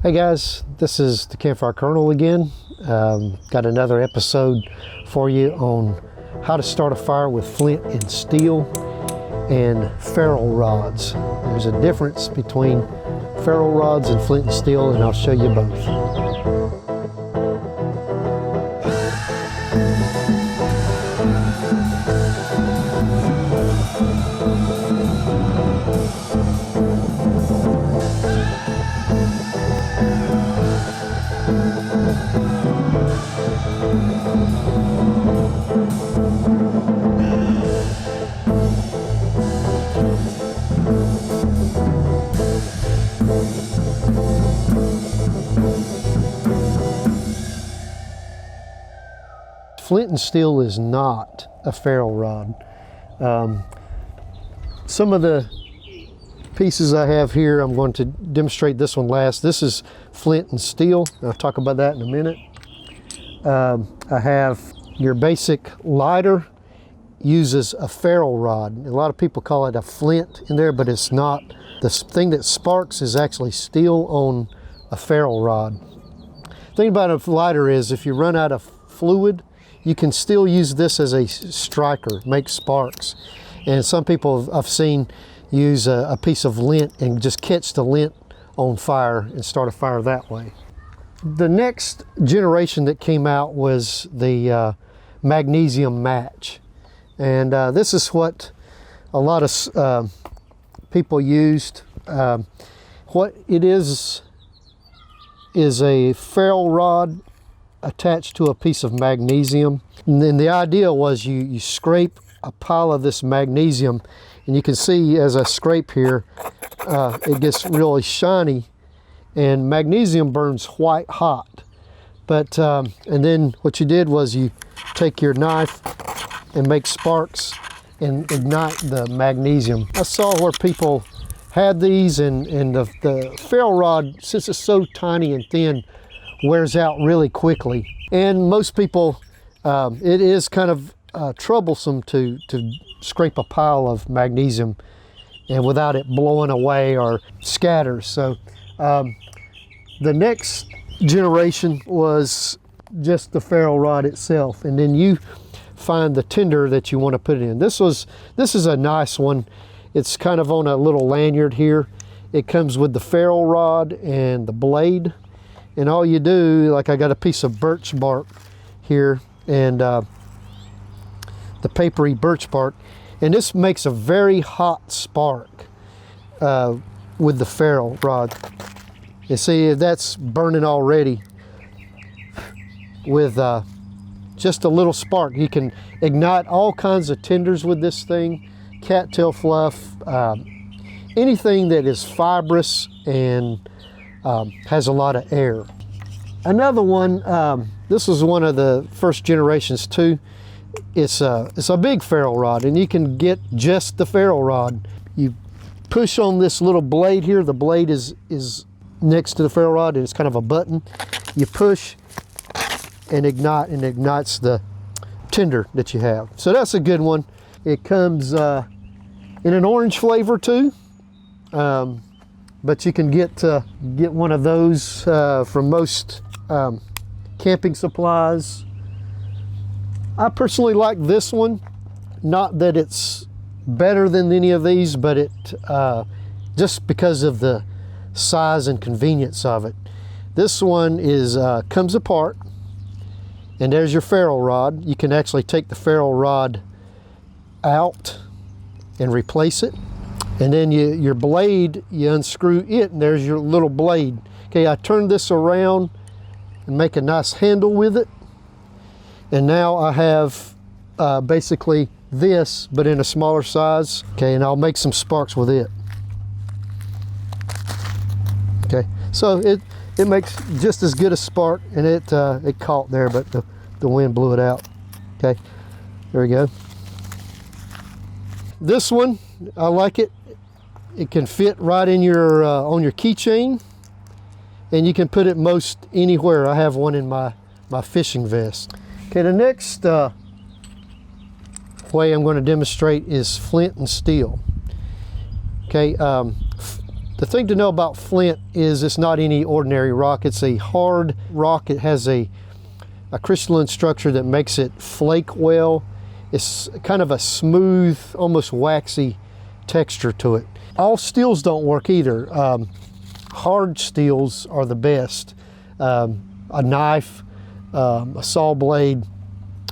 Hey guys, this is the Campfire Colonel again. Got another episode for you on how to start a fire with flint and steel and ferro rods. There's a difference between ferro rods and flint and steel, and I'll show you both. Flint and steel is not a ferro rod. Some of the pieces I have here, I'm going to demonstrate this one last. This is flint and steel. I'll talk about that in a minute. I have your basic lighter uses a ferro rod. A lot of people call it a flint in there, but it's not. The thing that sparks is actually steel on a ferro rod. The thing about a lighter is if you run out of fluid, you can still use this as a striker, make sparks. And some people I've seen use a piece of lint and just catch the lint on fire and start a fire that way. The next generation that came out was the magnesium match. And this is what a lot of people used. What it is a ferro rod attached to a piece of magnesium. And then the idea was you scrape a pile of this magnesium, and you can see as I scrape here, it gets really shiny, and magnesium burns white hot. But and then what you did was you take your knife and make sparks and ignite the magnesium. I saw where people had these, and the ferro rod, since it's so tiny and thin, wears out really quickly. And most people, it is kind of troublesome to scrape a pile of magnesium and without it blowing away or scatters. So the next generation was just the ferro rod itself, and then you find the tinder that you want to put it in. This is a nice one. It's kind of on a little lanyard here. It comes with the ferro rod and the blade. And all you do, like I got a piece of birch bark here, and the papery birch bark, and this makes a very hot spark with the ferro rod. You see, that's burning already with just a little spark. You can ignite all kinds of tinders with this thing, cattail fluff, anything that is fibrous and has a lot of air. Another one, this was one of the first generations too. It's a big ferro rod, and you can get just the ferro rod. You push on this little blade here. The blade is next to the ferro rod, and it's kind of a button. You push and ignite, and it ignites the tinder that you have. So that's a good one. It comes in an orange flavor too. But you can get one of those from most camping supplies. I personally like this one. Not that it's better than any of these, but it just because of the size and convenience of it. This one is comes apart, and there's your ferro rod. You can actually take the ferro rod out and replace it. And then your blade, you unscrew it, and there's your little blade. Okay, I turn this around and make a nice handle with it. And now I have basically this, but in a smaller size. Okay, and I'll make some sparks with it. Okay, so it makes just as good a spark, and it caught there, but the wind blew it out. Okay, there we go. This one, I like it. It can fit right in your on your keychain, and you can put it most anywhere. I have one in my fishing vest. Okay, the next way I'm going to demonstrate is flint and steel. Okay, The thing to know about flint is it's not any ordinary rock. It's a hard rock. It has a crystalline structure that makes it flake well. It's kind of a smooth, almost waxy texture to it. All steels don't work either. Hard steels are the best. A knife, a saw blade,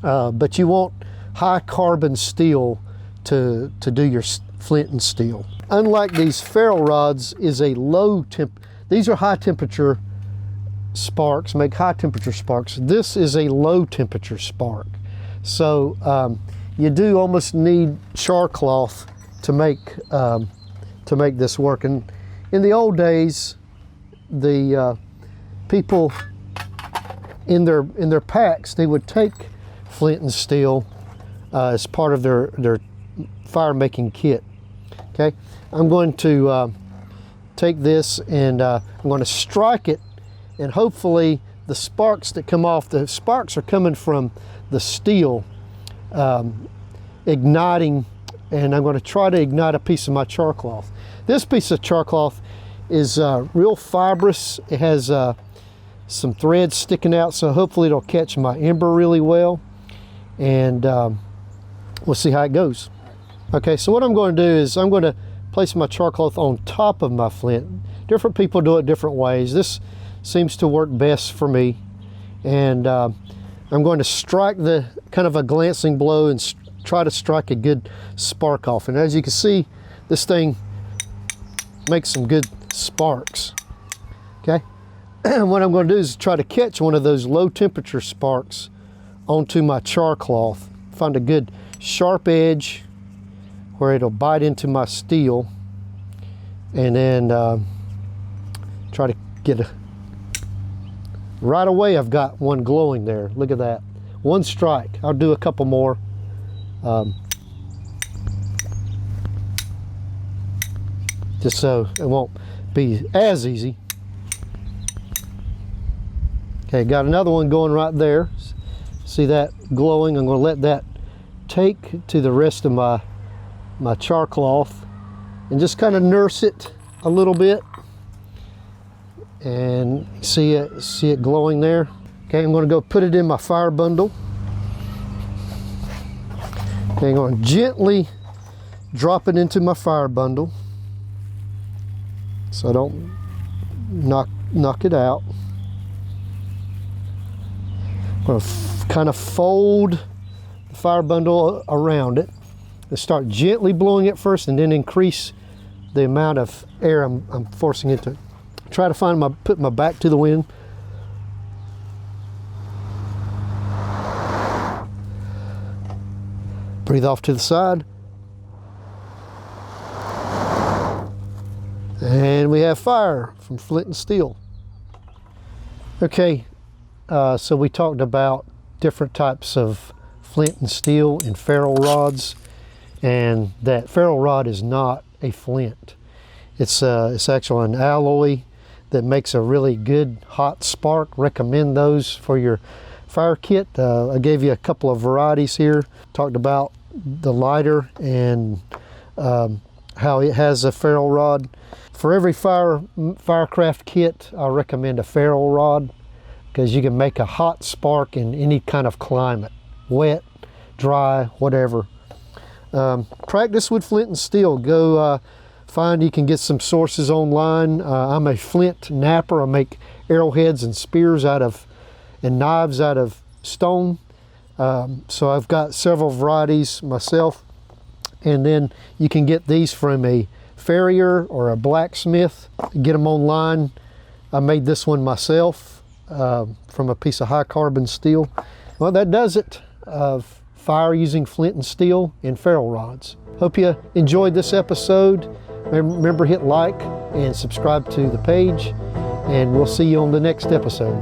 but you want high carbon steel to do your flint and steel. Unlike these ferro rods, is a low temp. These are high temperature sparks, make high temperature sparks. This is a low temperature spark. So you do almost need char cloth to make this work. And in the old days, the people in their packs, they would take flint and steel as part of their fire making kit. Okay, I'm going to take this and I'm going to strike it, and hopefully the sparks that come off, the sparks are coming from the steel igniting, and I'm going to try to ignite a piece of my char cloth. This piece of char cloth is real fibrous. It has some threads sticking out, so hopefully it'll catch my ember really well, and we'll see how it goes. Okay, so what I'm going to do is I'm going to place my char cloth on top of my flint. Different people do it different ways. This seems to work best for me, and I'm going to strike the kind of a glancing blow and try to strike a good spark off. And as you can see, this thing makes some good sparks. Okay, and what I'm going to do is try to catch one of those low temperature sparks onto my char cloth, find a good sharp edge where it'll bite into my steel, and then try to get a, right away I've got one glowing there. Look at that, one strike. I'll do a couple more. Just so it won't be as easy. Okay, got another one going right there. See that glowing? I'm going to let that take to the rest of my char cloth and just kind of nurse it a little bit, and see it glowing there. Okay, I'm going to go put it in my fire bundle. Okay, I'm going to gently drop it into my fire bundle so I don't knock it out. I'm going to kind of fold the fire bundle around it and start gently blowing it first, and then increase the amount of air I'm forcing into it. Try to put my back to the wind. Breathe off to the side. And we have fire from flint and steel. Okay, so we talked about different types of flint and steel and ferro rods, and that ferro rod is not a flint. It's actually an alloy that makes a really good hot spark. Recommend those for your fire kit. I gave you a couple of varieties here. Talked about the lighter and how it has a ferro rod. For every firecraft kit, I recommend a ferro rod, because you can make a hot spark in any kind of climate, wet, dry, whatever. Practice with flint and steel. Go find, you can get some sources online. I'm a flint napper. I make arrowheads and spears and knives out of stone. So I've got several varieties myself. And then you can get these from a farrier or a blacksmith. Get them online. I made this one myself from a piece of high carbon steel. Well, that does it. Fire using flint and steel and ferro rods. Hope you enjoyed this episode. Remember, hit like and subscribe to the page, and we'll see you on the next episode.